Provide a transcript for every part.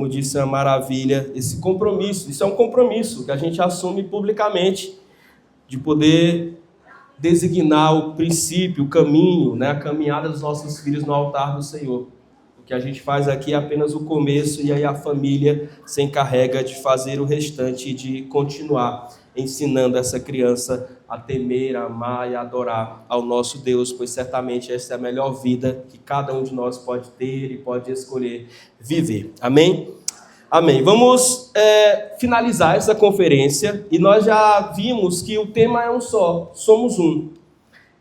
Como disse, é uma maravilha esse compromisso. Isso é um compromisso que a gente assume publicamente, de poder designar o princípio, o caminho, né, a caminhada dos nossos filhos no altar do Senhor. O que a gente faz aqui é apenas o começo, e aí a família se encarrega de fazer o restante e de continuar ensinando essa criança a temer, a amar e a adorar ao nosso Deus, pois certamente essa é a melhor vida que cada um de nós pode ter e pode escolher viver. Amém? Amém. Vamos finalizar essa conferência, e nós já vimos que o tema é um só, somos um.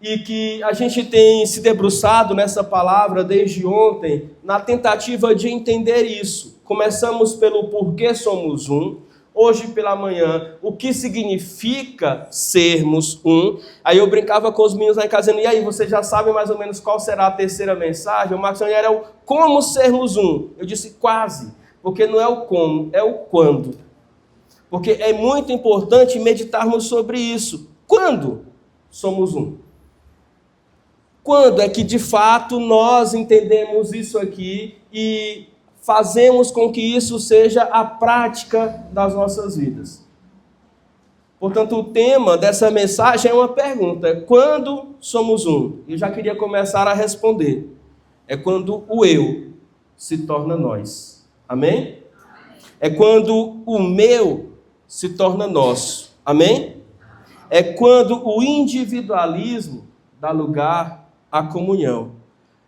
E que a gente tem se debruçado nessa palavra desde ontem, na tentativa de entender isso. Começamos pelo porquê somos um, hoje pela manhã, o que significa sermos um. Aí eu brincava com os meninos lá em casa, dizendo, e aí, vocês já sabem mais ou menos qual será a terceira mensagem? O Marcos era o como sermos um. Eu disse quase, porque não é o como, é o quando. Porque é muito importante meditarmos sobre isso. Quando somos um? Quando é que de fato nós entendemos isso aqui e fazemos com que isso seja a prática das nossas vidas? Portanto, o tema dessa mensagem é uma pergunta: quando somos um? Eu já queria começar a responder. É quando o eu se torna nós. Amém? É quando o meu se torna nosso. Amém? É quando o individualismo dá lugar à comunhão.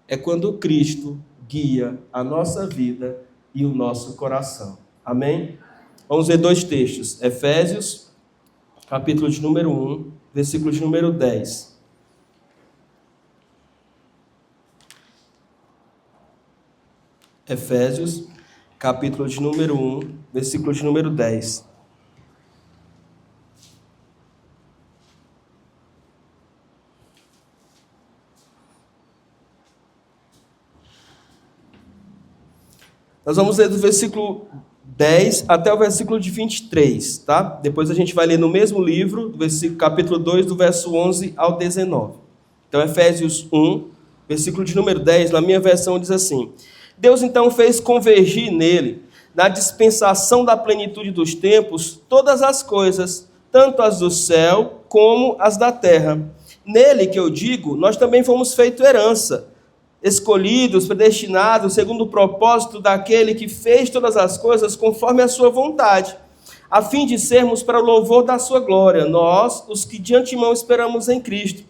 É quando Cristo guia a nossa vida e o nosso coração. Amém? Vamos ver dois textos. Efésios, capítulo de número 1, versículo de número 10. Efésios, capítulo de número 1, versículo de número 10. Nós vamos ler do versículo 10 até o versículo de 23, tá? Depois a gente vai ler no mesmo livro, do versículo, capítulo 2, do verso 11 ao 19. Então, Efésios 1, versículo de número 10, na minha versão diz assim: Deus então fez convergir nele, na dispensação da plenitude dos tempos, todas as coisas, tanto as do céu como as da terra. Nele, que eu digo, nós também fomos feito herança, escolhidos, predestinados, segundo o propósito daquele que fez todas as coisas conforme a sua vontade, a fim de sermos para o louvor da sua glória, nós, os que de antemão esperamos em Cristo,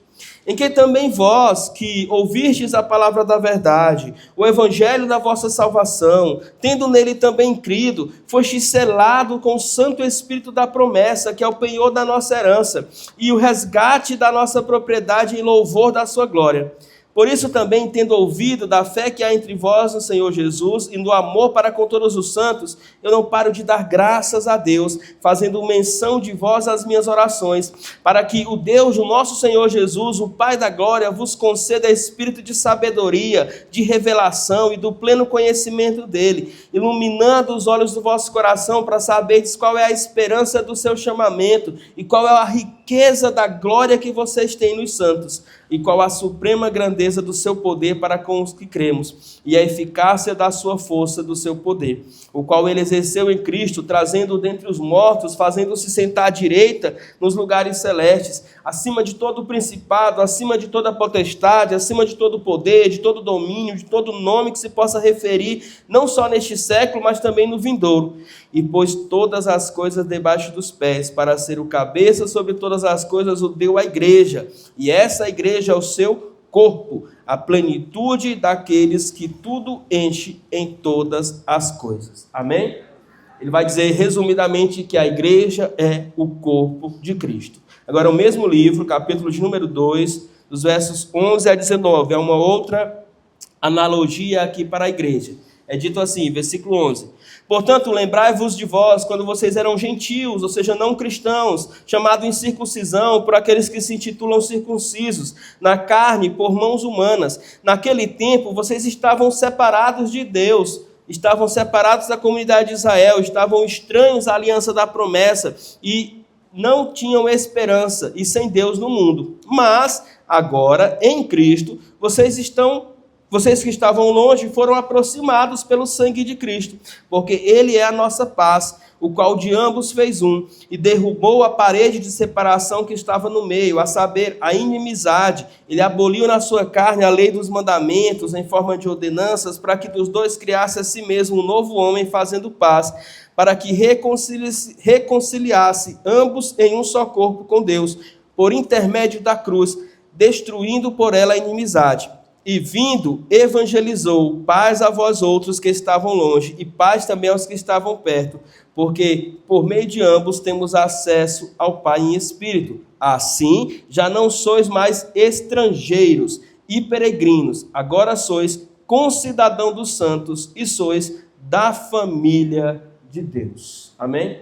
em que também vós, que ouvistes a palavra da verdade, o evangelho da vossa salvação, tendo nele também crido, fostes selado com o Santo Espírito da promessa, que é o penhor da nossa herança, e o resgate da nossa propriedade em louvor da sua glória. Por isso também, tendo ouvido da fé que há entre vós no Senhor Jesus e no amor para com todos os santos, eu não paro de dar graças a Deus, fazendo menção de vós às minhas orações, para que o Deus do nosso Senhor Jesus, o Pai da glória, vos conceda espírito de sabedoria, de revelação e do pleno conhecimento dele, iluminando os olhos do vosso coração para saberdes qual é a esperança do seu chamamento e qual é a riqueza da glória que vocês têm nos santos, e qual a suprema grandeza do seu poder para com os que cremos, e a eficácia da sua força, do seu poder, o qual ele exerceu em Cristo, trazendo-o dentre os mortos, fazendo-se sentar à direita nos lugares celestes, acima de todo principado, acima de toda potestade, acima de todo poder, de todo domínio, de todo nome que se possa referir, não só neste século, mas também no vindouro. E pôs todas as coisas debaixo dos pés, para ser o cabeça sobre todas as coisas, o deu à igreja, e essa igreja é o seu corpo, a plenitude daqueles que tudo enche em todas as coisas. Amém? Ele vai dizer resumidamente que a igreja é o corpo de Cristo. Agora, o mesmo livro, capítulo de número 2, dos versos 11 a 19, é uma outra analogia aqui para a igreja. É dito assim, versículo 11: Portanto, lembrai-vos de vós, quando vocês eram gentios, ou seja, não cristãos, chamados em circuncisão por aqueles que se intitulam circuncisos, na carne, por mãos humanas. Naquele tempo, vocês estavam separados de Deus, estavam separados da comunidade de Israel, estavam estranhos à aliança da promessa e não tinham esperança e sem Deus no mundo. Mas, agora, em Cristo, vocês estão Vocês que estavam longe foram aproximados pelo sangue de Cristo, porque ele é a nossa paz, o qual de ambos fez um, e derrubou a parede de separação que estava no meio, a saber, a inimizade. Ele aboliu na sua carne a lei dos mandamentos em forma de ordenanças, para que dos dois criasse a si mesmo um novo homem, fazendo paz, para que reconciliasse ambos em um só corpo com Deus, por intermédio da cruz, destruindo por ela a inimizade. E vindo, evangelizou, paz a vós outros que estavam longe, e paz também aos que estavam perto, porque por meio de ambos temos acesso ao Pai em espírito. Assim, já não sois mais estrangeiros e peregrinos, agora sois concidadão dos santos e sois da família de Deus. Amém?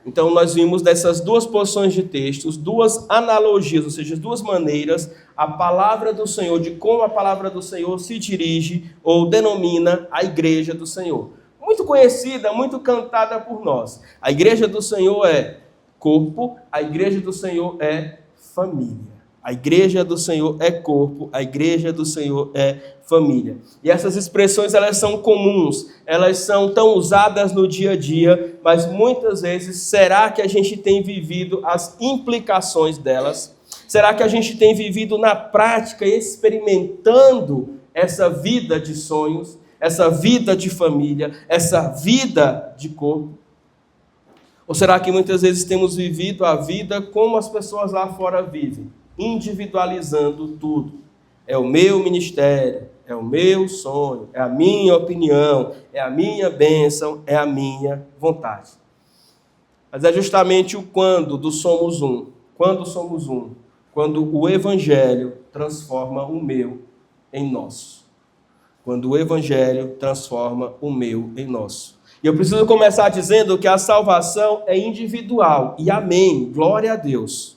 Então, nós vimos dessas duas porções de textos, duas analogias, ou seja, duas maneiras, a palavra do Senhor, de como a palavra do Senhor se dirige ou denomina a igreja do Senhor. Muito conhecida, muito cantada por nós. A igreja do Senhor é corpo, a igreja do Senhor é família. A igreja do Senhor é corpo, a igreja do Senhor é família. E essas expressões, elas são comuns, elas são tão usadas no dia a dia, mas muitas vezes, será que a gente tem vivido as implicações delas? Será que a gente tem vivido na prática, experimentando essa vida de sonhos, essa vida de família, essa vida de corpo? Ou será que muitas vezes temos vivido a vida como as pessoas lá fora vivem? Individualizando tudo. É o meu ministério, é o meu sonho, é a minha opinião, é a minha bênção, é a minha vontade. Mas é justamente o quando do somos um. Quando somos um? Quando o Evangelho transforma o meu em nosso. Quando o Evangelho transforma o meu em nosso. E eu preciso começar dizendo que a salvação é individual. E amém, glória a Deus.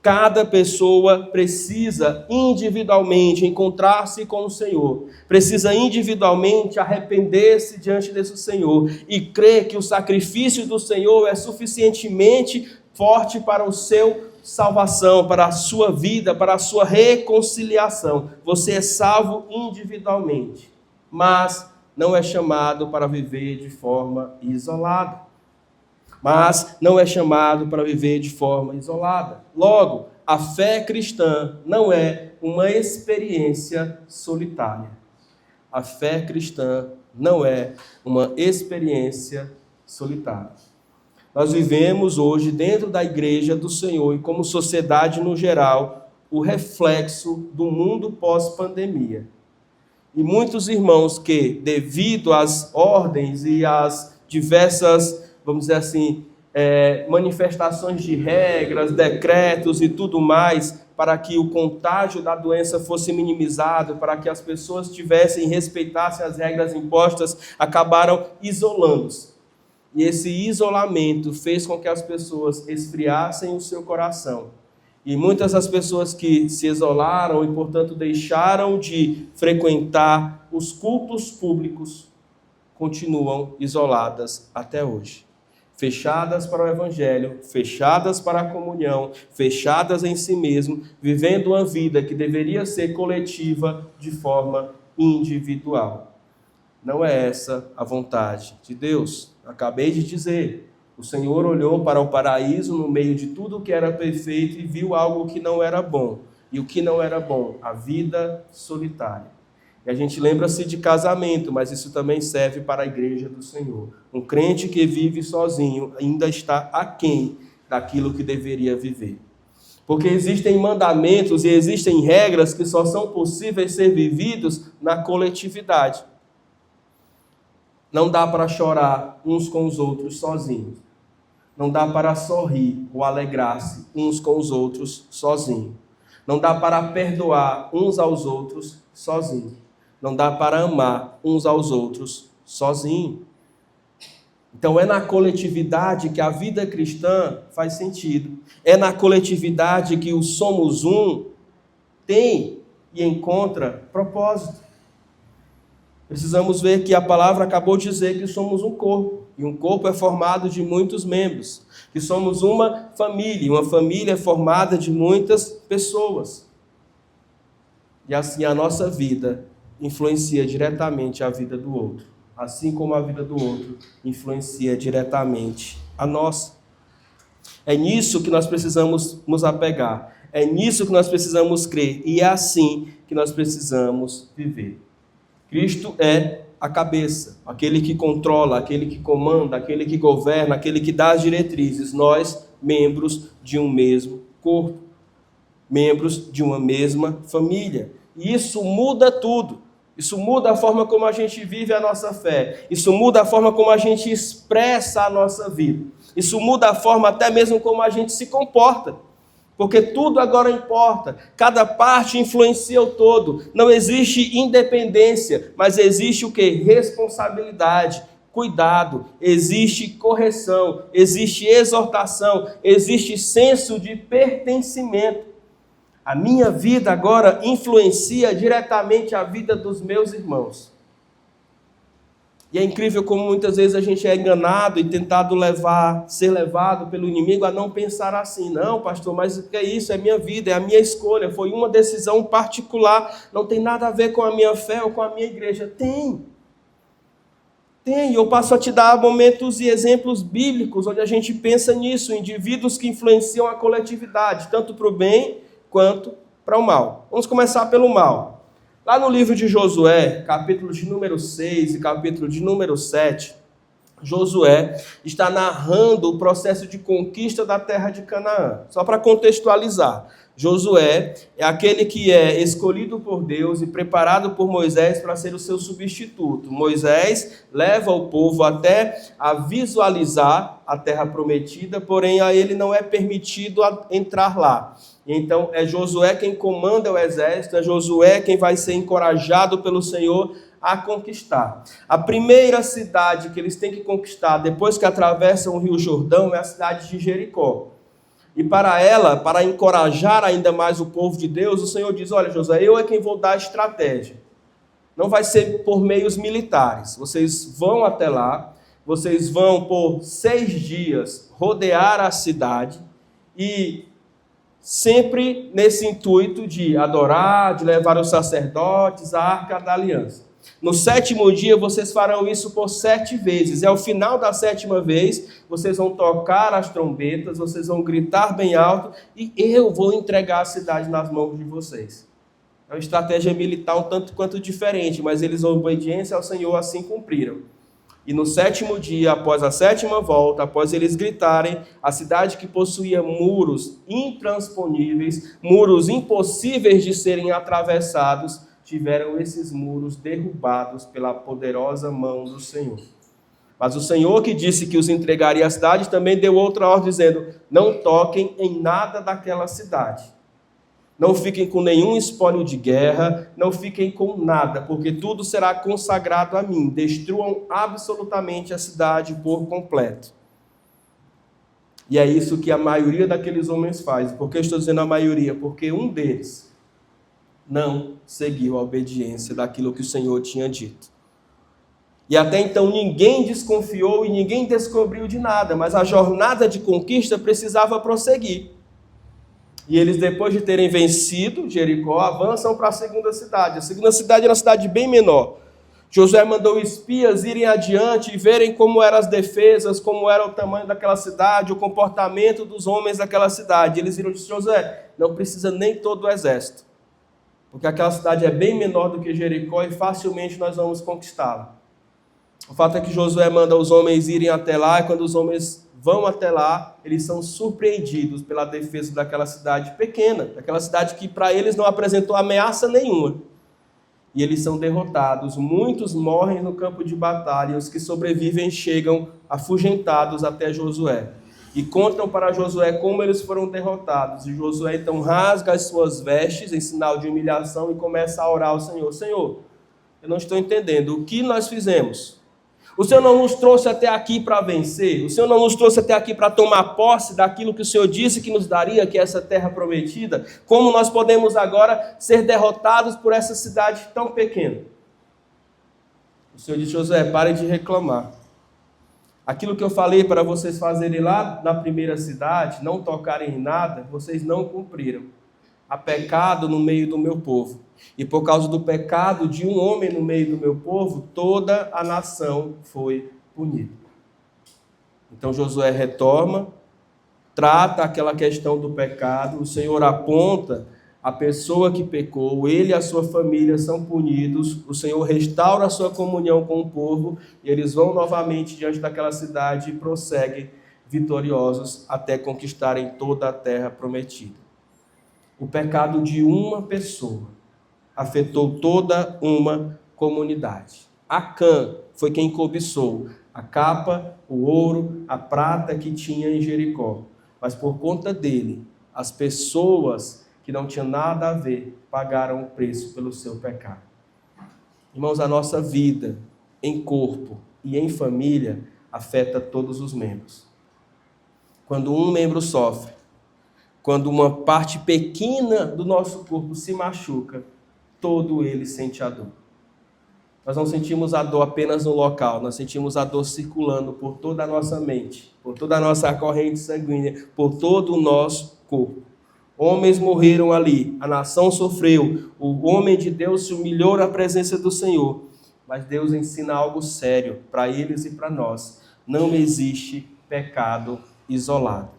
Cada pessoa precisa individualmente encontrar-se com o Senhor, precisa individualmente arrepender-se diante desse Senhor e crer que o sacrifício do Senhor é suficientemente forte para o seu salvação, para a sua vida, para a sua reconciliação. Você é salvo individualmente, mas não é chamado para viver de forma isolada. Logo, a fé cristã não é uma experiência solitária. A fé cristã não é uma experiência solitária. Nós vivemos hoje dentro da igreja do Senhor e como sociedade no geral, o reflexo do mundo pós-pandemia. E muitos irmãos que, devido às ordens e às diversas, vamos dizer assim, manifestações de regras, decretos e tudo mais, para que o contágio da doença fosse minimizado, para que as pessoas respeitassem as regras impostas, acabaram isolando-se. E esse isolamento fez com que as pessoas esfriassem o seu coração. E muitas das pessoas que se isolaram e, portanto, deixaram de frequentar os cultos públicos, continuam isoladas até hoje. Fechadas para o Evangelho, fechadas para a comunhão, fechadas em si mesmo, vivendo uma vida que deveria ser coletiva de forma individual. Não é essa a vontade de Deus. Acabei de dizer, o Senhor olhou para o paraíso no meio de tudo o que era perfeito e viu algo que não era bom. E o que não era bom? A vida solitária. E a gente lembra-se de casamento, mas isso também serve para a igreja do Senhor. Um crente que vive sozinho ainda está aquém daquilo que deveria viver. Porque existem mandamentos e existem regras que só são possíveis ser vividos na coletividade. Não dá para chorar uns com os outros sozinhos. Não dá para sorrir ou alegrar-se uns com os outros sozinhos. Não dá para perdoar uns aos outros sozinhos. Não dá para amar uns aos outros sozinhos. Então é na coletividade que a vida cristã faz sentido. É na coletividade que o somos um tem e encontra propósito. Precisamos ver que a palavra acabou de dizer que somos um corpo. E um corpo é formado de muitos membros. Que somos uma família é formada de muitas pessoas. E assim a nossa vida influencia diretamente a vida do outro, assim como a vida do outro influencia diretamente a nossa. É nisso que nós precisamos nos apegar, é nisso que nós precisamos crer, e é assim que nós precisamos viver. Cristo é a cabeça, aquele que controla, aquele que comanda, aquele que governa, aquele que dá as diretrizes. Nós, membros de um mesmo corpo, membros de uma mesma família. E isso muda tudo. Isso muda a forma como a gente vive a nossa fé. Isso muda a forma como a gente expressa a nossa vida. Isso muda a forma até mesmo como a gente se comporta. Porque tudo agora importa. Cada parte influencia o todo. Não existe independência, mas existe o quê? Responsabilidade, cuidado, existe correção, existe exortação, existe senso de pertencimento. A minha vida agora influencia diretamente a vida dos meus irmãos. E é incrível como muitas vezes a gente é enganado e tentado ser levado pelo inimigo a não pensar assim. Não, pastor, mas o que é isso? É minha vida, é a minha escolha, foi uma decisão particular, não tem nada a ver com a minha fé ou com a minha igreja. Tem, eu passo a te dar momentos e exemplos bíblicos onde a gente pensa nisso, indivíduos que influenciam a coletividade, tanto para o bem quanto para o mal. Vamos começar pelo mal. Lá no livro de Josué, capítulo de número 6 e capítulo de número 7, Josué está narrando o processo de conquista da terra de Canaã. Só para contextualizar, Josué é aquele que é escolhido por Deus e preparado por Moisés para ser o seu substituto. Moisés leva o povo até a visualizar a terra prometida, porém a ele não é permitido entrar lá. Então é Josué quem comanda o exército, é Josué quem vai ser encorajado pelo Senhor a conquistar. A primeira cidade que eles têm que conquistar depois que atravessam o Rio Jordão é a cidade de Jericó. E para encorajar ainda mais o povo de Deus, o Senhor diz: olha, Josué, eu é quem vou dar a estratégia. Não vai ser por meios militares. Vocês vão até lá, vocês vão por 6 dias rodear a cidade e sempre nesse intuito de adorar, de levar os sacerdotes à Arca da Aliança. No 7º dia, vocês farão isso por 7 vezes. E ao final da 7ª vez, vocês vão tocar as trombetas, vocês vão gritar bem alto, e eu vou entregar a cidade nas mãos de vocês. É uma estratégia militar um tanto quanto diferente, mas eles, em obediência ao Senhor, assim cumpriram. E no 7º dia, após a 7ª volta, após eles gritarem, a cidade que possuía muros intransponíveis, muros impossíveis de serem atravessados, tiveram esses muros derrubados pela poderosa mão do Senhor. Mas o Senhor, que disse que os entregaria à cidade, também deu outra ordem, dizendo: não toquem em nada daquela cidade. Não fiquem com nenhum espólio de guerra, não fiquem com nada, porque tudo será consagrado a mim. Destruam absolutamente a cidade por completo. E é isso que a maioria daqueles homens faz. Por que eu estou dizendo a maioria? Porque um deles não seguiu a obediência daquilo que o Senhor tinha dito. E até então ninguém desconfiou e ninguém descobriu de nada, mas a jornada de conquista precisava prosseguir. E eles, depois de terem vencido Jericó, avançam para a segunda cidade. A segunda cidade era uma cidade bem menor. Josué mandou espias irem adiante e verem como eram as defesas, como era o tamanho daquela cidade, o comportamento dos homens daquela cidade. Eles viram e disseram: Josué, não precisa nem todo o exército, porque aquela cidade é bem menor do que Jericó e facilmente nós vamos conquistá-la. O fato é que Josué manda os homens irem até lá, e quando os homens vão até lá, eles são surpreendidos pela defesa daquela cidade pequena, daquela cidade que para eles não apresentou ameaça nenhuma. E eles são derrotados, muitos morrem no campo de batalha, e os que sobrevivem chegam afugentados até Josué. E contam para Josué como eles foram derrotados. E Josué então rasga as suas vestes em sinal de humilhação e começa a orar ao Senhor: Senhor, eu não estou entendendo, o que nós fizemos? O Senhor não nos trouxe até aqui para vencer, o Senhor não nos trouxe até aqui para tomar posse daquilo que o Senhor disse que nos daria, que é essa terra prometida. Como nós podemos agora ser derrotados por essa cidade tão pequena? O Senhor disse: Josué, parem de reclamar. Aquilo que eu falei para vocês fazerem lá na primeira cidade, não tocarem em nada, vocês não cumpriram. há pecado no meio do meu povo. E por causa do pecado de um homem no meio do meu povo, toda a nação foi punida. Então Josué retoma, trata aquela questão do pecado, o Senhor aponta a pessoa que pecou, ele e a sua família são punidos, o Senhor restaura a sua comunhão com o povo, e eles vão novamente diante daquela cidade e prosseguem vitoriosos até conquistarem toda a terra prometida. O pecado de uma pessoa afetou toda uma comunidade. Acã foi quem cobiçou a capa, o ouro, a prata que tinha em Jericó. Mas por conta dele, as pessoas que não tinham nada a ver pagaram o preço pelo seu pecado. Irmãos, a nossa vida em corpo e em família afeta todos os membros. Quando um membro sofre, quando uma parte pequena do nosso corpo se machuca, todo ele sente a dor. Nós não sentimos a dor apenas no local, nós sentimos a dor circulando por toda a nossa mente, por toda a nossa corrente sanguínea, por todo o nosso corpo. Homens morreram ali, a nação sofreu, o homem de Deus se humilhou na presença do Senhor. Mas Deus ensina algo sério para eles e para nós. Não existe pecado isolado.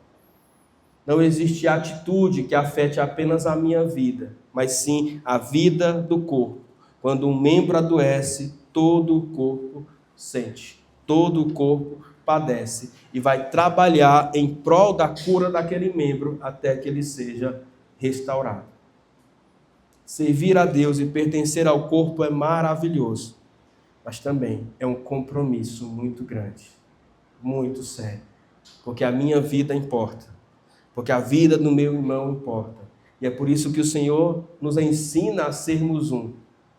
Não existe atitude que afete apenas a minha vida, mas sim a vida do corpo. Quando um membro adoece, todo o corpo sente, todo o corpo padece e vai trabalhar em prol da cura daquele membro até que ele seja restaurado. Servir a Deus e pertencer ao corpo é maravilhoso, mas também é um compromisso muito grande, muito sério, porque a minha vida importa, porque a vida do meu irmão importa, e é por isso que o Senhor nos ensina a sermos um.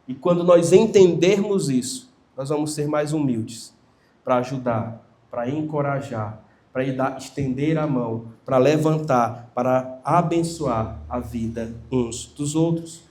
E quando nós entendermos isso, nós vamos ser mais humildes para ajudar, para encorajar, para estender a mão, para levantar, para abençoar a vida uns dos outros.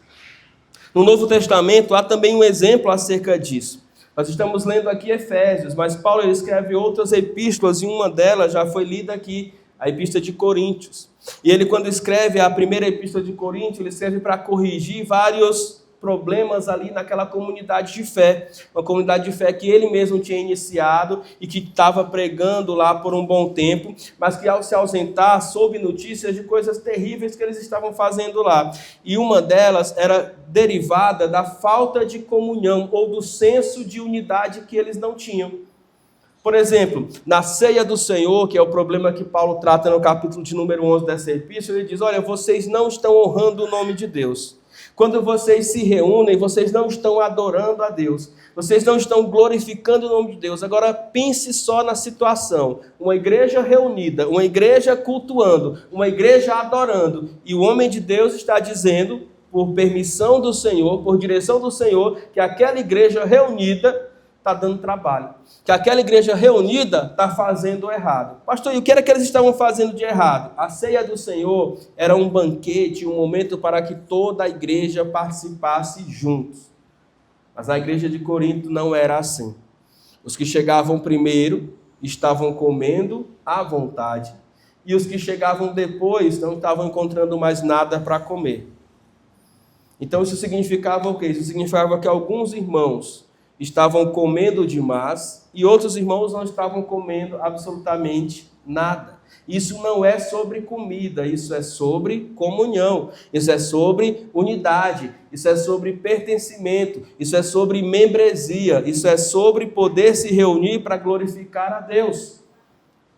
No Novo Testamento há também um exemplo acerca disso. Nós estamos lendo aqui Efésios, mas Paulo escreve outras epístolas e uma delas já foi lida aqui, a Epístola de Coríntios. E ele, quando escreve a primeira Epístola de Coríntios, ele escreve para corrigir vários problemas ali naquela comunidade de fé, uma comunidade de fé que ele mesmo tinha iniciado e que estava pregando lá por um bom tempo, mas que ao se ausentar soube notícias de coisas terríveis que eles estavam fazendo lá, e uma delas era derivada da falta de comunhão ou do senso de unidade que eles não tinham. Por exemplo, na ceia do Senhor, que é o problema que Paulo trata no capítulo de número 11 dessa epístola, ele diz: olha, vocês não estão honrando o nome de Deus. Quando vocês se reúnem, vocês não estão adorando a Deus. Vocês não estão glorificando o nome de Deus. Agora pense só na situação. Uma igreja reunida, uma igreja cultuando, uma igreja adorando. E o homem de Deus está dizendo, por permissão do Senhor, por direção do Senhor, que aquela igreja reunida está dando trabalho. Que aquela igreja reunida está fazendo errado. Pastor, e o que era que eles estavam fazendo de errado? A ceia do Senhor era um banquete, um momento para que toda a igreja participasse juntos. Mas a igreja de Corinto não era assim. Os que chegavam primeiro estavam comendo à vontade. E os que chegavam depois não estavam encontrando mais nada para comer. Então isso significava o quê? Isso significava que alguns irmãos estavam comendo demais e outros irmãos não estavam comendo absolutamente nada. Isso não é sobre comida, isso é sobre comunhão, isso é sobre unidade, isso é sobre pertencimento, isso é sobre membresia, isso é sobre poder se reunir para glorificar a Deus.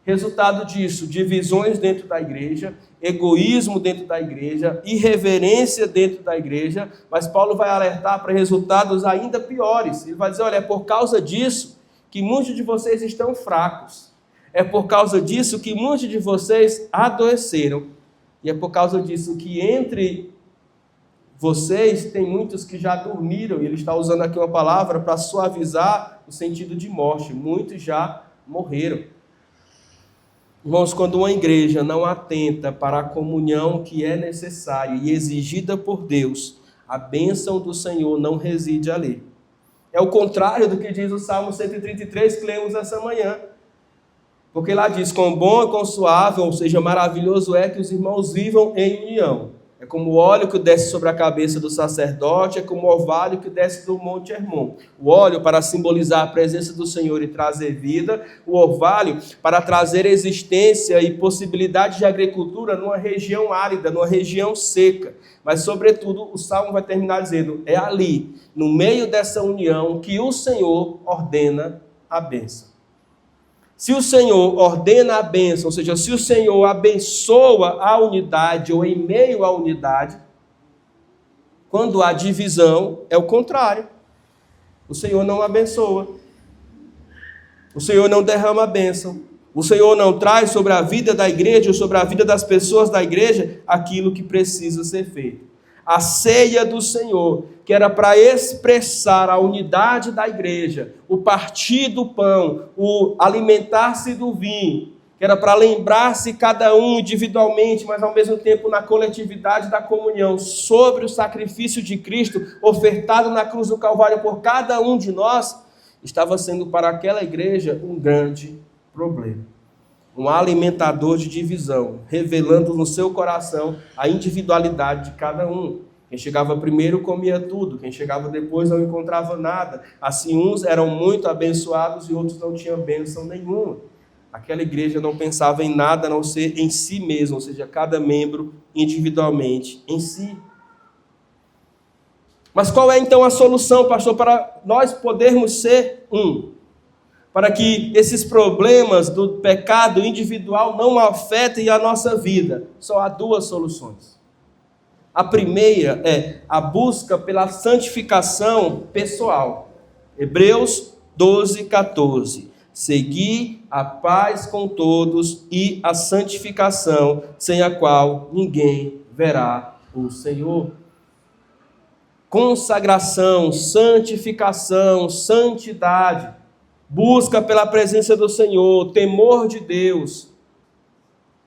Resultado disso, divisões dentro da igreja, egoísmo dentro da igreja, irreverência dentro da igreja, mas Paulo vai alertar para resultados ainda piores. Ele vai dizer, olha, é por causa disso que muitos de vocês estão fracos. É por causa disso que muitos de vocês adoeceram. E é por causa disso que entre vocês tem muitos que já dormiram. E ele está usando aqui uma palavra para suavizar o sentido de morte. Muitos já morreram. Irmãos, quando uma igreja não atenta para a comunhão que é necessária e exigida por Deus, a bênção do Senhor não reside ali. É o contrário do que diz o Salmo 133 que lemos essa manhã. Porque lá diz, quão bom e quão suave, ou seja, maravilhoso é que os irmãos vivam em união. É como o óleo que desce sobre a cabeça do sacerdote, é como o orvalho que desce do Monte Hermon. O óleo para simbolizar a presença do Senhor e trazer vida, o orvalho para trazer existência e possibilidade de agricultura numa região árida, numa região seca. Mas, sobretudo, o Salmo vai terminar dizendo, é ali, no meio dessa união, que o Senhor ordena a bênção. Se o Senhor ordena a bênção, ou seja, se o Senhor abençoa a unidade ou em meio à unidade, quando há divisão, é o contrário. O Senhor não abençoa. O Senhor não derrama a bênção. O Senhor não traz sobre a vida da igreja ou sobre a vida das pessoas da igreja aquilo que precisa ser feito. A ceia do Senhor, que era para expressar a unidade da igreja, o partir do pão, o alimentar-se do vinho, que era para lembrar-se cada um individualmente, mas ao mesmo tempo na coletividade da comunhão, sobre o sacrifício de Cristo ofertado na cruz do Calvário por cada um de nós, estava sendo para aquela igreja um grande problema. Um alimentador de divisão, revelando no seu coração a individualidade de cada um. Quem chegava primeiro comia tudo, quem chegava depois não encontrava nada. Assim, uns eram muito abençoados e outros não tinham bênção nenhuma. Aquela igreja não pensava em nada a não ser em si mesmo, ou seja, cada membro individualmente em si. Mas qual é então a solução, pastor, para nós podermos ser um? Para que esses problemas do pecado individual não afetem a nossa vida. Só há duas soluções. A primeira é a busca pela santificação pessoal. Hebreus 12, 14. Segui a paz com todos e a santificação, sem a qual ninguém verá o Senhor. Consagração, santificação, santidade. Busca pela presença do Senhor, temor de Deus,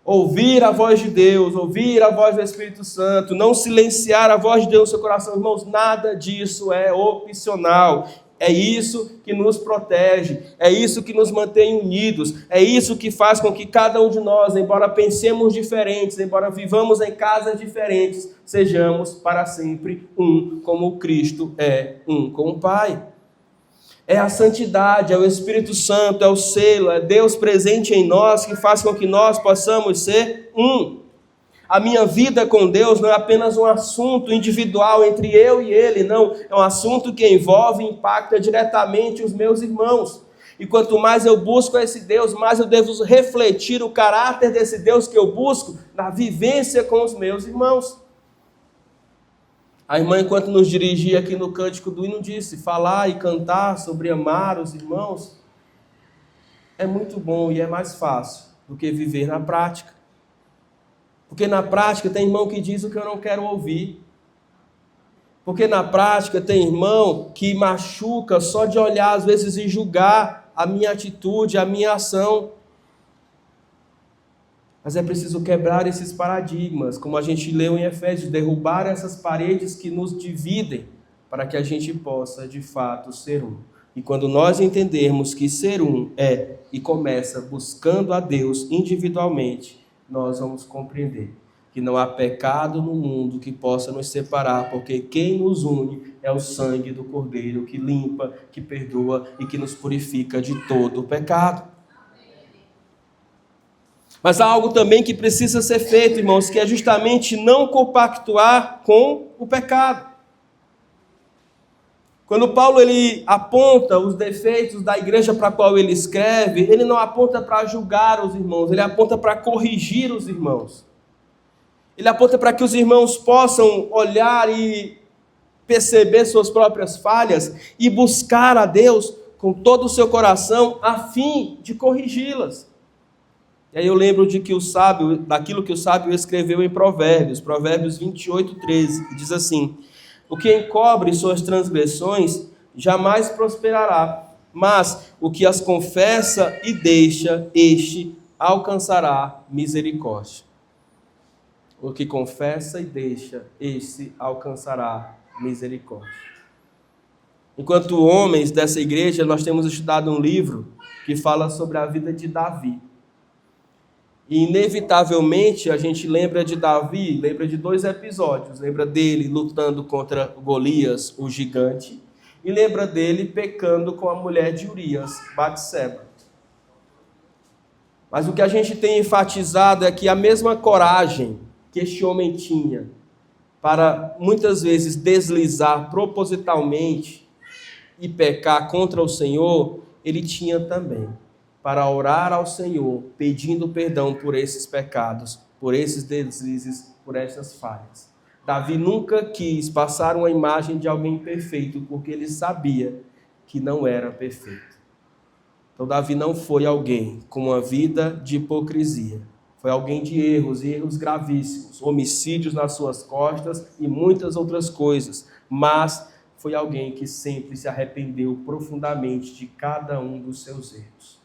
ouvir a voz de Deus, ouvir a voz do Espírito Santo, não silenciar a voz de Deus no seu coração. Irmãos, nada disso é opcional. É isso que nos protege, é isso que nos mantém unidos, é isso que faz com que cada um de nós, embora pensemos diferentes, embora vivamos em casas diferentes, sejamos para sempre um, como Cristo é um com o Pai. É a santidade, é o Espírito Santo, é o selo, é Deus presente em nós que faz com que nós possamos ser um. A minha vida com Deus não é apenas um assunto individual entre eu e Ele, não. É um assunto que envolve e impacta diretamente os meus irmãos. E quanto mais eu busco esse Deus, mais eu devo refletir o caráter desse Deus que eu busco na vivência com os meus irmãos. A irmã, enquanto nos dirigia aqui no cântico do hino, disse, falar e cantar sobre amar os irmãos é muito bom e é mais fácil do que viver na prática. Porque na prática tem irmão que diz o que eu não quero ouvir. Porque na prática tem irmão que machuca só de olhar, às vezes, e julgar a minha atitude, a minha ação. Mas é preciso quebrar esses paradigmas, como a gente leu em Efésios, derrubar essas paredes que nos dividem, para que a gente possa, de fato, ser um. E quando nós entendermos que ser um é e começa buscando a Deus individualmente, nós vamos compreender que não há pecado no mundo que possa nos separar, porque quem nos une é o sangue do Cordeiro, que limpa, que perdoa e que nos purifica de todo o pecado. Mas há algo também que precisa ser feito, irmãos, que é justamente não compactuar com o pecado. Quando Paulo ele aponta os defeitos da igreja para a qual ele escreve, ele não aponta para julgar os irmãos, ele aponta para corrigir os irmãos. Ele aponta para que os irmãos possam olhar e perceber suas próprias falhas e buscar a Deus com todo o seu coração a fim de corrigi-las. E aí eu lembro daquilo que o sábio escreveu em Provérbios 28, 13, que diz assim: o que encobre suas transgressões jamais prosperará, mas o que as confessa e deixa, este alcançará misericórdia. O que confessa e deixa, este alcançará misericórdia. Enquanto homens dessa igreja, nós temos estudado um livro que fala sobre a vida de Davi. E inevitavelmente a gente lembra de Davi, lembra de 2 episódios. Lembra dele lutando contra Golias, o gigante, e lembra dele pecando com a mulher de Urias, Batseba. Mas o que a gente tem enfatizado é que a mesma coragem que este homem tinha para muitas vezes deslizar propositalmente e pecar contra o Senhor, ele tinha também para orar ao Senhor, pedindo perdão por esses pecados, por esses deslizes, por essas falhas. Davi nunca quis passar uma imagem de alguém perfeito, porque ele sabia que não era perfeito. Então Davi não foi alguém com uma vida de hipocrisia. Foi alguém de erros, e erros gravíssimos, homicídios nas suas costas e muitas outras coisas. Mas foi alguém que sempre se arrependeu profundamente de cada um dos seus erros.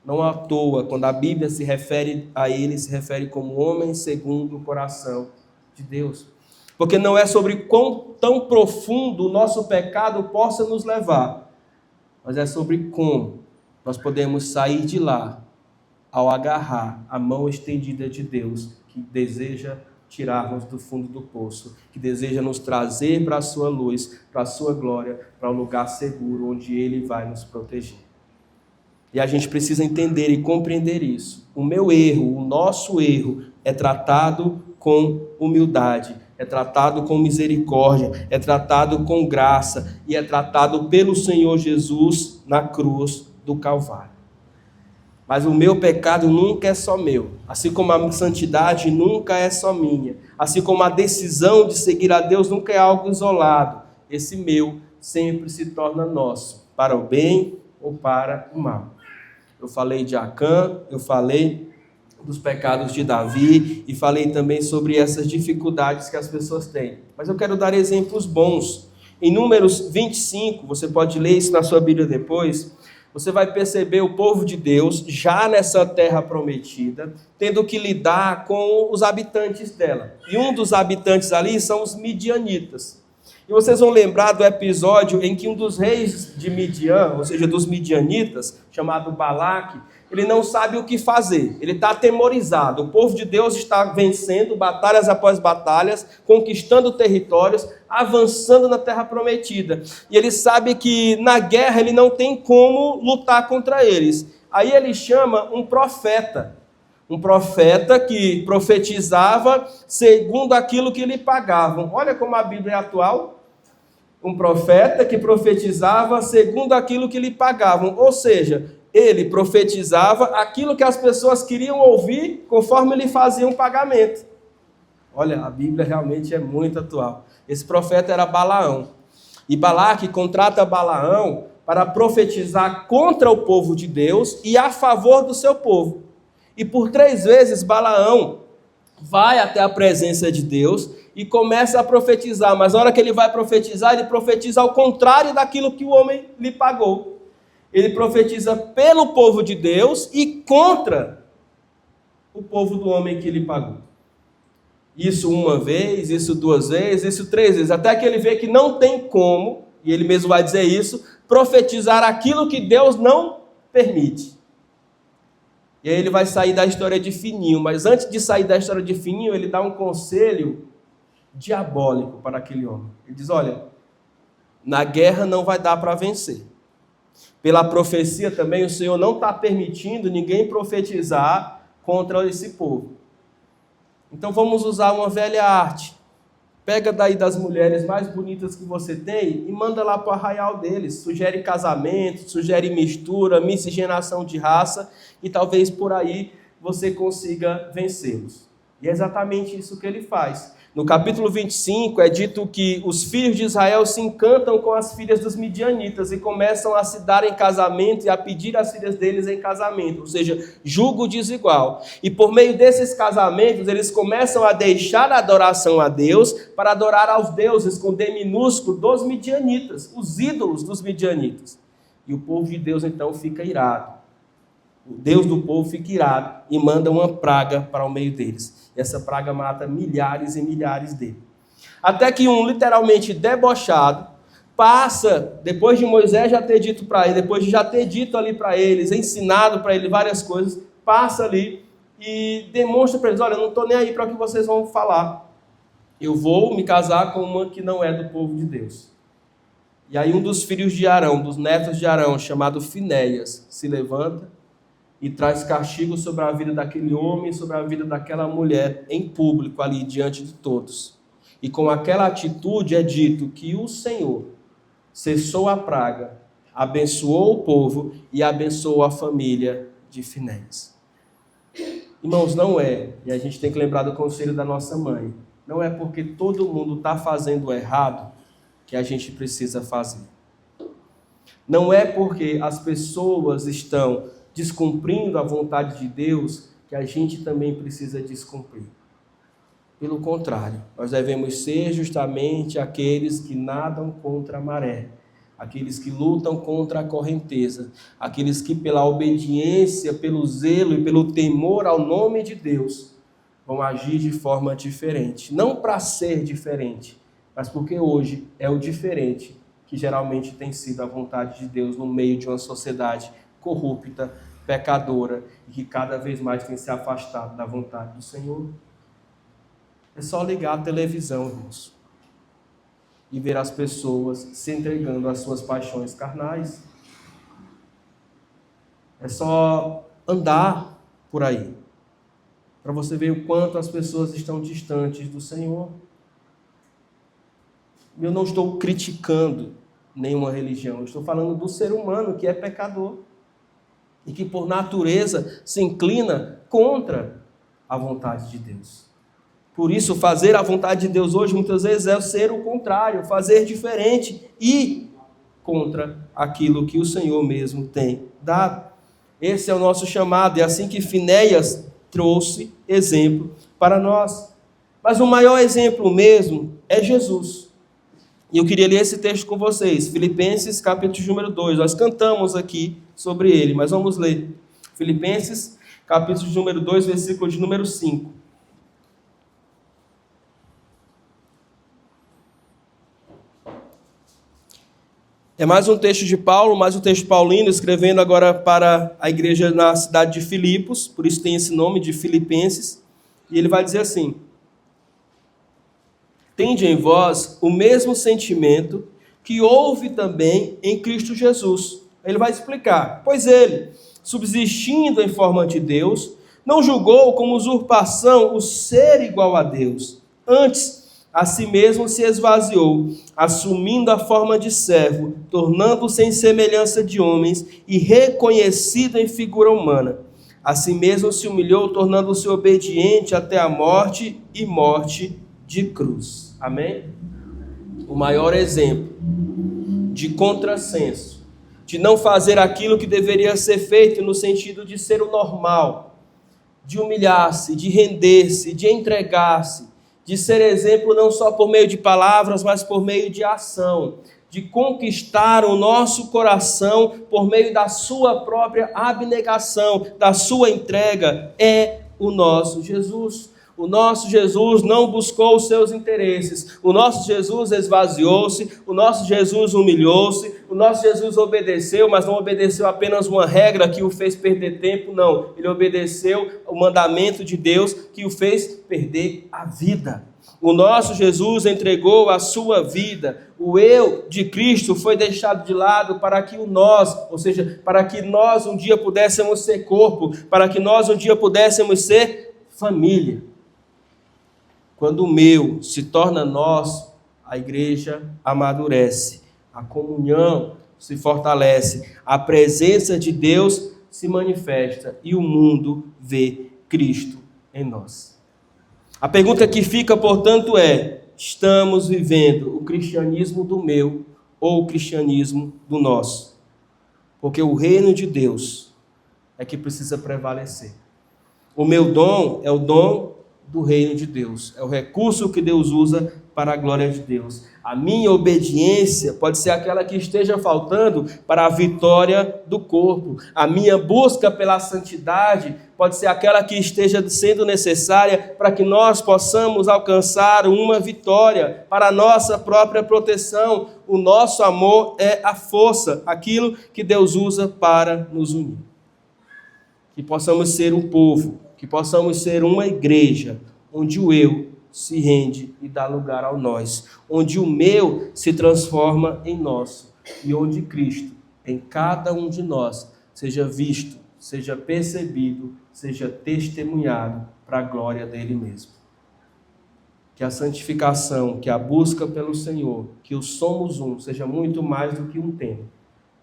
Não à toa, quando a Bíblia se refere a ele, se refere como homem segundo o coração de Deus. Porque não é sobre quão tão profundo o nosso pecado possa nos levar, mas é sobre como nós podemos sair de lá ao agarrar a mão estendida de Deus, que deseja tirar-nos do fundo do poço, que deseja nos trazer para a sua luz, para a sua glória, para um lugar seguro onde Ele vai nos proteger. E a gente precisa entender e compreender isso. O meu erro, o nosso erro, é tratado com humildade, é tratado com misericórdia, é tratado com graça e é tratado pelo Senhor Jesus na cruz do Calvário. Mas o meu pecado nunca é só meu, assim como a santidade nunca é só minha, assim como a decisão de seguir a Deus nunca é algo isolado. Esse meu sempre se torna nosso, para o bem ou para o mal. Eu falei de Acã, eu falei dos pecados de Davi e falei também sobre essas dificuldades que as pessoas têm. Mas eu quero dar exemplos bons. Em Números 25, você pode ler isso na sua Bíblia depois, você vai perceber o povo de Deus já nessa terra prometida, tendo que lidar com os habitantes dela. E um dos habitantes ali são os midianitas. E vocês vão lembrar do episódio em que um dos reis de Midian, ou seja, dos midianitas, chamado Balaque, ele não sabe o que fazer, ele está atemorizado. O povo de Deus está vencendo batalhas após batalhas, conquistando territórios, avançando na terra prometida. E ele sabe que na guerra ele não tem como lutar contra eles. Aí ele chama um profeta que profetizava segundo aquilo que lhe pagavam. Olha como a Bíblia é atual. Um profeta que profetizava segundo aquilo que lhe pagavam. Ou seja, ele profetizava aquilo que as pessoas queriam ouvir conforme lhe faziam pagamento. Olha, a Bíblia realmente é muito atual. Esse profeta era Balaão. E Balaque contrata Balaão para profetizar contra o povo de Deus e a favor do seu povo. E por 3 vezes Balaão vai até a presença de Deus e começa a profetizar. Mas na hora que ele vai profetizar, ele profetiza ao contrário daquilo que o homem lhe pagou. Ele profetiza pelo povo de Deus e contra o povo do homem que lhe pagou. Isso 1 vez, isso 2 vezes, isso 3 vezes. Até que ele vê que não tem como, e ele mesmo vai dizer isso, profetizar aquilo que Deus não permite. E aí ele vai sair da história de Fininho. Mas antes de sair da história de Fininho, ele dá um conselho diabólico para aquele homem. Ele diz, olha, na guerra não vai dar para vencer. Pela profecia também, o Senhor não está permitindo ninguém profetizar contra esse povo. Então vamos usar uma velha arte. Pega daí das mulheres mais bonitas que você tem e manda lá para o arraial deles. Sugere casamento, sugere mistura, miscigenação de raça e talvez por aí você consiga vencê-los. E é exatamente isso que ele faz. No capítulo 25 é dito que os filhos de Israel se encantam com as filhas dos midianitas e começam a se dar em casamento e a pedir as filhas deles em casamento, ou seja, julgo desigual. E por meio desses casamentos eles começam a deixar a adoração a Deus para adorar aos deuses com D minúsculo dos midianitas, os ídolos dos midianitas. E o povo de Deus então fica irado. O Deus do povo fica irado e manda uma praga para o meio deles. E essa praga mata milhares e milhares deles. Até que um literalmente debochado passa, depois de Moisés já ter dito para ele, depois de já ter dito ali para eles, ensinado para ele várias coisas, passa ali e demonstra para eles, olha, eu não estou nem aí para o que vocês vão falar. Eu vou me casar com uma que não é do povo de Deus. E aí um dos filhos de Arão, dos netos de Arão, chamado Finéias, se levanta e traz castigo sobre a vida daquele homem, sobre a vida daquela mulher, em público ali, diante de todos. E com aquela atitude é dito que o Senhor cessou a praga, abençoou o povo e abençoou a família de Finéias. Irmãos, não é, e a gente tem que lembrar do conselho da nossa mãe, não é porque todo mundo está fazendo errado que a gente precisa fazer. Não é porque as pessoas estão descumprindo a vontade de Deus que a gente também precisa descumprir. Pelo contrário, nós devemos ser justamente aqueles que nadam contra a maré, aqueles que lutam contra a correnteza, aqueles que pela obediência, pelo zelo e pelo temor ao nome de Deus vão agir de forma diferente. Não para ser diferente, mas porque hoje é o diferente que geralmente tem sido a vontade de Deus no meio de uma sociedade corrupta, pecadora e que cada vez mais tem se afastado da vontade do Senhor. É só ligar a televisão, irmãos, e ver as pessoas se entregando às suas paixões carnais. É só andar por aí, para você ver o quanto as pessoas estão distantes do Senhor. Eu não estou criticando nenhuma religião, eu estou falando do ser humano que é pecador e que por natureza se inclina contra a vontade de Deus. Por isso, fazer a vontade de Deus hoje, muitas vezes, é ser o contrário, fazer diferente e contra aquilo que o Senhor mesmo tem dado. Esse é o nosso chamado, é assim que Finéias trouxe exemplo para nós. Mas o maior exemplo mesmo é Jesus. E eu queria ler esse texto com vocês, Filipenses, capítulo número 2. Nós cantamos aqui sobre ele, mas vamos ler. Filipenses, capítulo número 2, versículo de número 5. É mais um texto de Paulo, mais um texto paulino, escrevendo agora para a igreja na cidade de Filipos, por isso tem esse nome de Filipenses, e ele vai dizer assim: tende em vós o mesmo sentimento que houve também em Cristo Jesus. Ele vai explicar, pois ele, subsistindo em forma de Deus, não julgou como usurpação o ser igual a Deus, antes a si mesmo se esvaziou, assumindo a forma de servo, tornando-se em semelhança de homens e reconhecido em figura humana. A si mesmo se humilhou, tornando-se obediente até a morte e morte de cruz. Amém? O maior exemplo de contrassenso, de não fazer aquilo que deveria ser feito no sentido de ser o normal, de humilhar-se, de render-se, de entregar-se, de ser exemplo não só por meio de palavras, mas por meio de ação, de conquistar o nosso coração por meio da sua própria abnegação, da sua entrega, é o nosso Jesus. O nosso Jesus não buscou os seus interesses, o nosso Jesus esvaziou-se, o nosso Jesus humilhou-se, o nosso Jesus obedeceu, mas não obedeceu apenas uma regra que o fez perder tempo, não. Ele obedeceu o mandamento de Deus que o fez perder a vida. O nosso Jesus entregou a sua vida, o eu de Cristo foi deixado de lado para que o nós, ou seja, para que nós um dia pudéssemos ser corpo, para que nós um dia pudéssemos ser família. Quando o meu se torna nosso, a igreja amadurece, a comunhão se fortalece, a presença de Deus se manifesta e o mundo vê Cristo em nós. A pergunta que fica, portanto, é: estamos vivendo o cristianismo do meu ou o cristianismo do nosso? Porque o reino de Deus é que precisa prevalecer. O meu dom é o dom do reino de Deus, é o recurso que Deus usa para a glória de Deus. A minha obediência pode ser aquela que esteja faltando para a vitória do corpo. A minha busca pela santidade pode ser aquela que esteja sendo necessária para que nós possamos alcançar uma vitória para a nossa própria proteção. O nosso amor é a força, aquilo que Deus usa para nos unir. que possamos ser um povo, que possamos ser uma igreja, onde o eu se rende e dá lugar ao nós, onde o meu se transforma em nosso, e onde Cristo, em cada um de nós, seja visto, seja percebido, seja testemunhado para a glória dele mesmo. Que a santificação, que a busca pelo Senhor, que o somos um, seja muito mais do que um tema,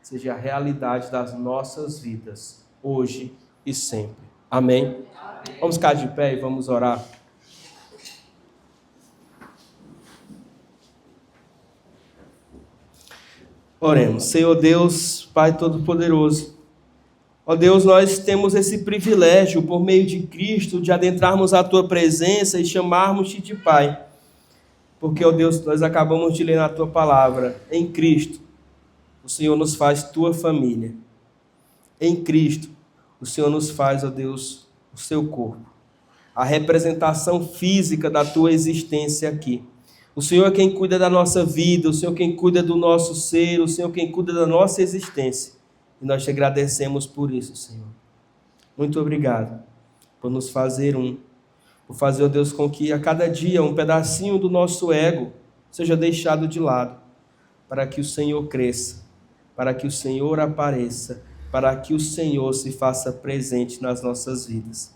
seja a realidade das nossas vidas, hoje e sempre. Amém? Vamos ficar de pé e vamos orar. Oremos. Senhor Deus, Pai Todo-Poderoso, ó Deus, nós temos esse privilégio, por meio de Cristo, de adentrarmos a Tua presença e chamarmos-te de Pai. Porque, ó Deus, nós acabamos de ler na Tua palavra, em Cristo, o Senhor nos faz Tua família. Em Cristo, o Senhor nos faz, ó Deus, o Seu corpo. A representação física da Tua existência aqui. O Senhor é quem cuida da nossa vida, o Senhor é quem cuida do nosso ser, o Senhor é quem cuida da nossa existência. E nós te agradecemos por isso, Senhor. Muito obrigado por nos fazer um, por fazer, ó Deus, com que a cada dia um pedacinho do nosso ego seja deixado de lado, para que o Senhor cresça, para que o Senhor apareça, para que o Senhor se faça presente nas nossas vidas.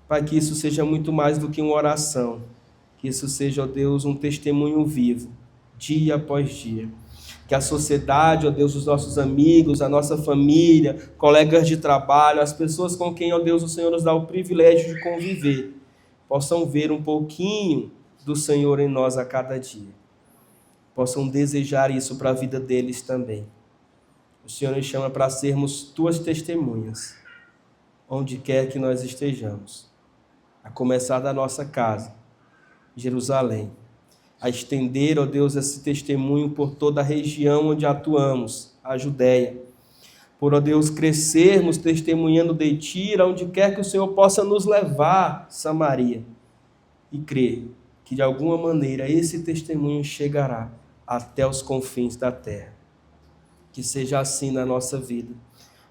Pai, que isso seja muito mais do que uma oração, que isso seja, ó Deus, um testemunho vivo, dia após dia. Que a sociedade, ó Deus, os nossos amigos, a nossa família, colegas de trabalho, as pessoas com quem, ó Deus, o Senhor nos dá o privilégio de conviver, possam ver um pouquinho do Senhor em nós a cada dia. Possam desejar isso para a vida deles também. O Senhor nos chama para sermos Tuas testemunhas, onde quer que nós estejamos. A começar da nossa casa, Jerusalém, a estender, ó Deus, esse testemunho por toda a região onde atuamos, a Judéia. Por, ó Deus, crescermos testemunhando de Ti, onde quer que o Senhor possa nos levar, Samaria. E crer que de alguma maneira esse testemunho chegará até os confins da terra. Que seja assim na nossa vida.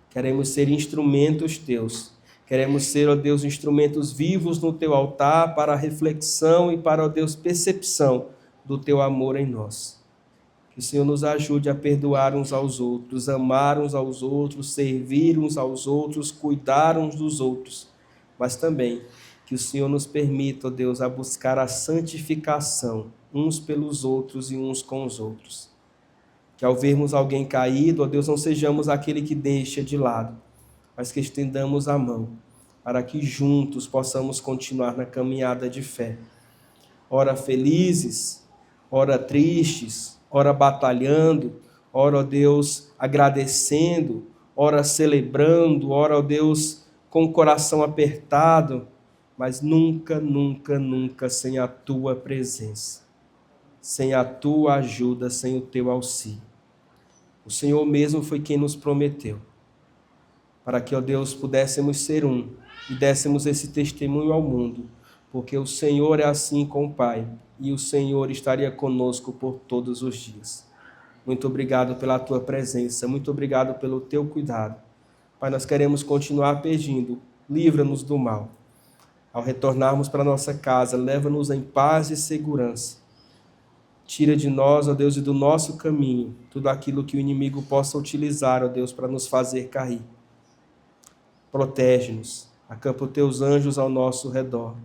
Queremos ser instrumentos Teus. Queremos ser, ó Deus, instrumentos vivos no Teu altar para a reflexão e para, ó Deus, percepção do Teu amor em nós. Que o Senhor nos ajude a perdoar uns aos outros, amar uns aos outros, servir uns aos outros, cuidar uns dos outros. Mas também que o Senhor nos permita, ó Deus, a buscar a santificação uns pelos outros e uns com os outros. Que ao vermos alguém caído, ó Deus, não sejamos aquele que deixa de lado, mas que estendamos a mão, para que juntos possamos continuar na caminhada de fé. Ora felizes, ora tristes, ora batalhando, ora, ó Deus, agradecendo, ora celebrando, ora, ó Deus, com o coração apertado, mas nunca, nunca, nunca sem a Tua presença, sem a Tua ajuda, sem o Teu auxílio. O Senhor mesmo foi quem nos prometeu, para que, ó Deus, pudéssemos ser um e dessemos esse testemunho ao mundo, porque o Senhor é assim com o Pai, e o Senhor estaria conosco por todos os dias. Muito obrigado pela Tua presença, muito obrigado pelo Teu cuidado. Pai, nós queremos continuar pedindo, livra-nos do mal. Ao retornarmos para nossa casa, leva-nos em paz e segurança. Tira de nós, ó Deus, e do nosso caminho, tudo aquilo que o inimigo possa utilizar, ó Deus, para nos fazer cair. Protege-nos, acampa os Teus anjos ao nosso redor.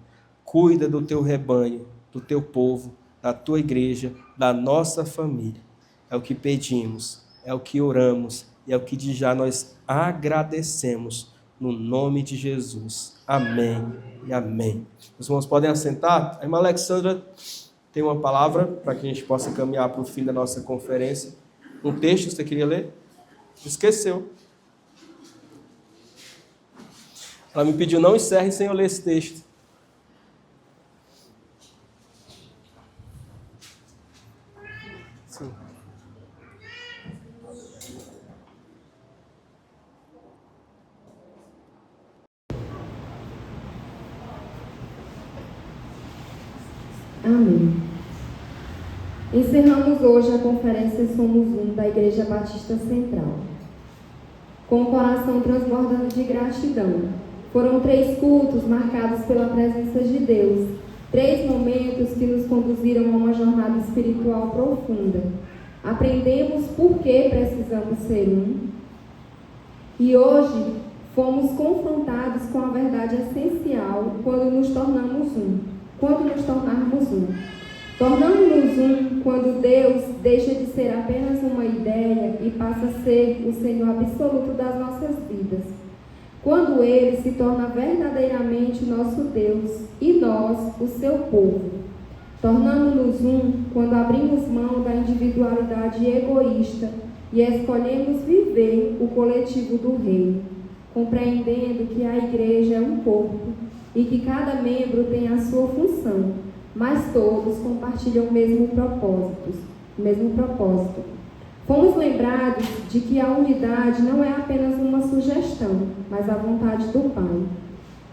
Cuida do Teu rebanho, do Teu povo, da Tua igreja, da nossa família. É o que pedimos, é o que oramos, e é o que de já nós agradecemos, no nome de Jesus. Amém e amém. Os irmãos podem assentar? A irmã Alexandra tem uma palavra para que a gente possa caminhar para o fim da nossa conferência. Um texto que você queria ler? Esqueceu. Ela me pediu, não encerre sem eu ler esse texto. Sim. Amém. Encerramos hoje a conferência Somos Um da Igreja Batista Central. com o coração transbordando de gratidão. Foram 3 cultos marcados pela presença de Deus, 3 momentos que nos conduziram a uma jornada espiritual profunda. Aprendemos por que precisamos ser um. E hoje fomos confrontados com a verdade essencial quando nos tornarmos um. Tornamos-nos um quando Deus deixa de ser apenas uma ideia e passa a ser o Senhor absoluto das nossas vidas. Quando Ele se torna verdadeiramente nosso Deus e nós, o seu povo. Tornamos-nos um quando abrimos mão da individualidade egoísta e escolhemos viver o coletivo do reino, compreendendo que a igreja é um corpo e que cada membro tem a sua função, mas todos compartilham o mesmo propósito. Fomos lembrados de que a unidade não é apenas uma sugestão, mas a vontade do Pai.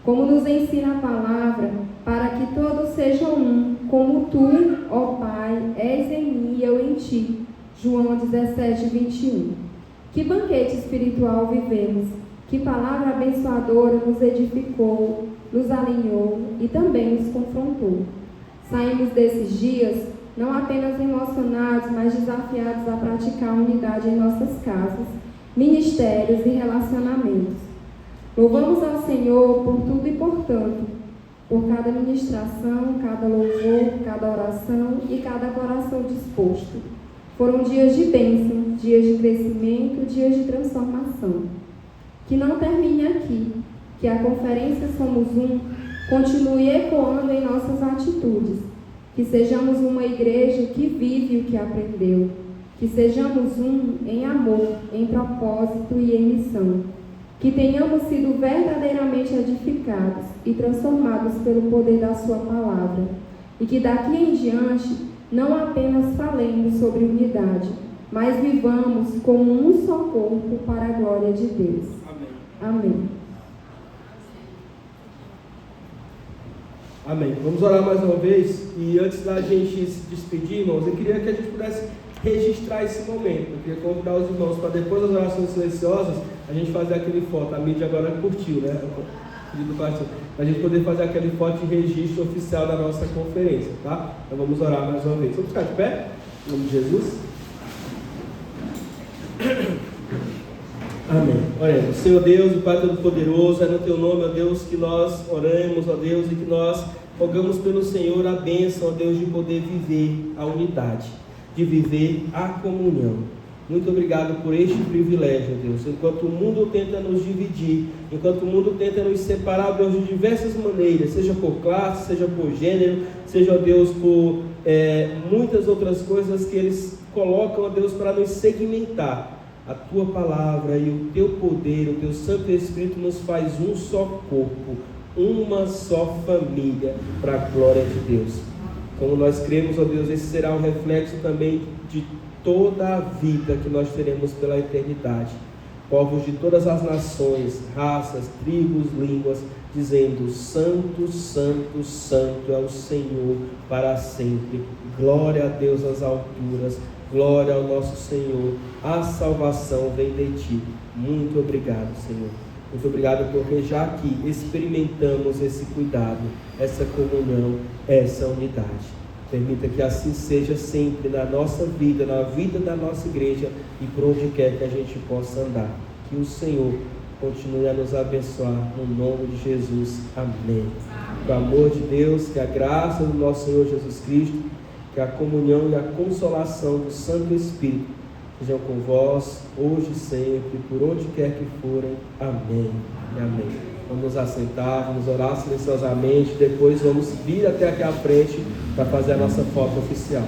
Como nos ensina a palavra, para que todos sejam um, como tu, ó Pai, és em mim e eu em ti. João 17:21. Que banquete espiritual vivemos, que palavra abençoadora nos edificou, nos alinhou e também nos confrontou. Saímos desses dias não apenas emocionados, mas desafiados a praticar a unidade em nossas casas, ministérios e relacionamentos. Louvamos ao Senhor por tudo e por tanto, por cada ministração, cada louvor, cada oração e cada coração disposto. Foram dias de bênção, dias de crescimento, dias de transformação. Que não termine aqui, que a conferência Somos Um continue ecoando em nossas atitudes, que sejamos uma igreja que vive o que aprendeu, que sejamos um em amor, em propósito e em missão, que tenhamos sido verdadeiramente edificados e transformados pelo poder da sua palavra, e que daqui em diante não apenas falemos sobre unidade, mas vivamos como um só corpo para a glória de Deus. Amém. Amém. Vamos orar mais uma vez. E antes da gente se despedir, irmãos, eu queria que a gente pudesse registrar esse momento. Eu queria convidar os irmãos para depois das orações silenciosas, a gente fazer aquele foto. A mídia agora curtiu, né? Para a gente poder fazer aquele foto de registro oficial da nossa conferência, tá? Então vamos orar mais uma vez. Vamos ficar de pé? Em nome de Jesus. Amém. Oremos. Senhor Deus, o Pai Todo-Poderoso, é no Teu nome, ó Deus, que nós oramos, ó Deus, e que nós rogamos pelo Senhor a bênção, ó Deus, de poder viver a unidade, de viver a comunhão. Muito obrigado por este privilégio, ó Deus. Enquanto o mundo tenta nos dividir, enquanto o mundo tenta nos separar, ó Deus, de diversas maneiras, seja por classe, seja por gênero, seja, ó Deus, por muitas outras coisas que eles colocam, ó Deus, para nos segmentar. A Tua palavra e o Teu poder, o Teu Santo Espírito nos faz um só corpo, uma só família, para a glória de Deus. Como nós cremos, ó Deus, esse será um reflexo também de toda a vida que nós teremos pela eternidade. Povos de todas as nações, raças, tribos, línguas, dizendo: Santo, Santo, Santo é o Senhor para sempre. Glória a Deus nas alturas. Glória ao nosso Senhor, a salvação vem de Ti. Muito obrigado, Senhor. Muito obrigado porque já aqui experimentamos esse cuidado, essa comunhão, essa unidade. Permita que assim seja sempre na nossa vida, na vida da nossa igreja e por onde quer que a gente possa andar. Que o Senhor continue a nos abençoar no nome de Jesus. Amém. Com o amor de Deus, que a graça do nosso Senhor Jesus Cristo, que a comunhão e a consolação do Santo Espírito sejam com vós, hoje e sempre, por onde quer que forem. Amém e amém. Vamos nos assentar, vamos orar silenciosamente, depois vamos vir até aqui à frente para fazer a nossa foto oficial.